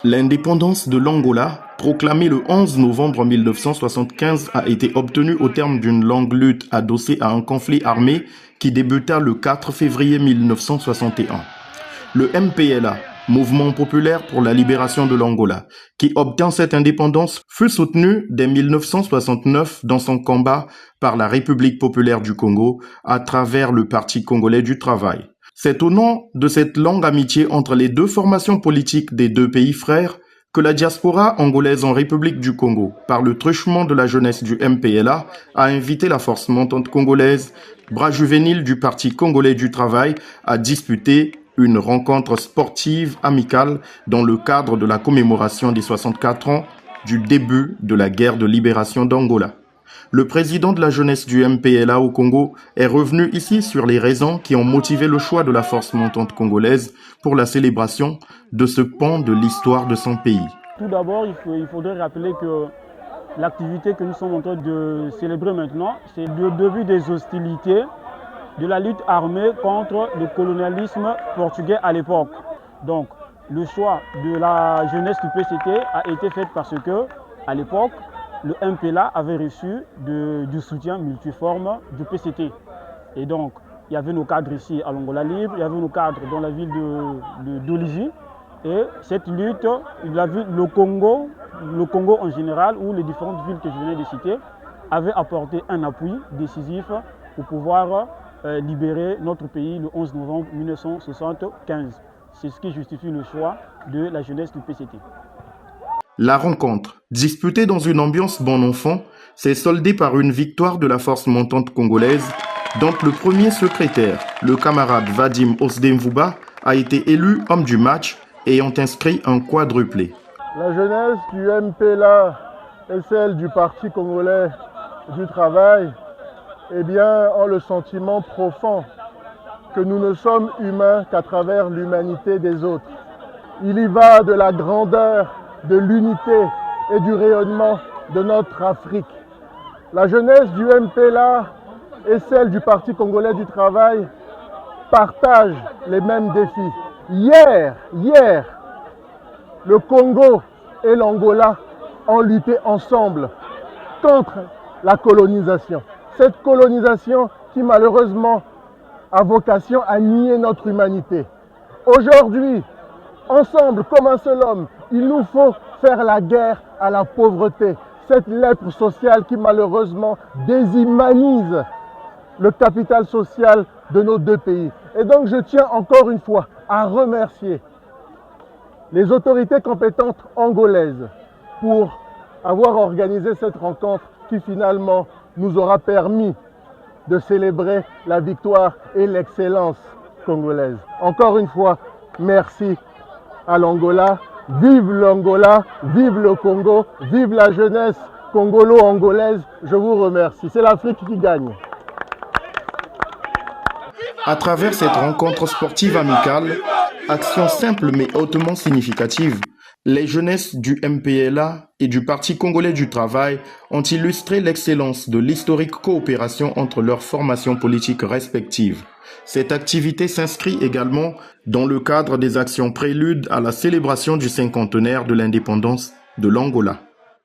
L'indépendance de l'Angola, proclamée le 11 novembre 1975, a été obtenue au terme d'une longue lutte adossée à un conflit armé qui débuta le 4 février 1961. Le MPLA, Mouvement populaire pour la libération de l'Angola, qui obtint cette indépendance, fut soutenu dès 1969 dans son combat par la République populaire du Congo à travers le Parti congolais du travail. C'est au nom de cette longue amitié entre les deux formations politiques des deux pays frères que la diaspora angolaise en République du Congo, par le truchement de la jeunesse du MPLA, a invité la force montante congolaise, bras juvénile du Parti congolais du travail, à disputer une rencontre sportive amicale dans le cadre de la commémoration des 64 ans du début de la guerre de libération d'Angola. Le président de la jeunesse du MPLA au Congo est revenu ici sur les raisons qui ont motivé le choix de la force montante congolaise pour la célébration de ce pan de l'histoire de son pays. Tout d'abord, il faudrait rappeler que l'activité que nous sommes en train de célébrer maintenant, c'est le début des hostilités de la lutte armée contre le colonialisme portugais à l'époque. Donc, le choix de la jeunesse du PCT a été fait parce que, à l'époque, le MPLA avait reçu du soutien multiforme du PCT. Et donc, il y avait nos cadres ici à l'Angola Libre, il y avait nos cadres dans la ville d'Olizy. Et cette lutte, le Congo en général, ou les différentes villes que je venais de citer, avaient apporté un appui décisif pour pouvoir libérer notre pays le 11 novembre 1975. C'est ce qui justifie le choix de la jeunesse du PCT. La rencontre, disputée dans une ambiance bon enfant, s'est soldée par une victoire de la force montante congolaise, dont le premier secrétaire, le camarade Vadim Osdemvuba, a été élu homme du match, ayant inscrit un quadruplé. La jeunesse du MPLA et celle du Parti congolais du travail, ont le sentiment profond que nous ne sommes humains qu'à travers l'humanité des autres. Il y va de la grandeur, de l'unité et du rayonnement de notre Afrique. La jeunesse du MPLA et celle du Parti congolais du travail partagent les mêmes défis. Hier, le Congo et l'Angola ont lutté ensemble contre la colonisation. Cette colonisation qui malheureusement a vocation à nier notre humanité. Aujourd'hui, ensemble, comme un seul homme, il nous faut faire la guerre à la pauvreté. Cette lèpre sociale qui malheureusement déshumanise le capital social de nos deux pays. Et donc je tiens encore une fois à remercier les autorités compétentes angolaises pour avoir organisé cette rencontre qui finalement nous aura permis de célébrer la victoire et l'excellence congolaise. Encore une fois, merci à l'Angola. Vive l'Angola, vive le Congo, vive la jeunesse congolo-angolaise. Je vous remercie. C'est l'Afrique qui gagne. À travers cette rencontre sportive amicale, action simple mais hautement significative, les jeunesses du MPLA et du Parti congolais du travail ont illustré l'excellence de l'historique coopération entre leurs formations politiques respectives. Cette activité s'inscrit également dans le cadre des actions préludes à la célébration du cinquantenaire de l'indépendance de l'Angola.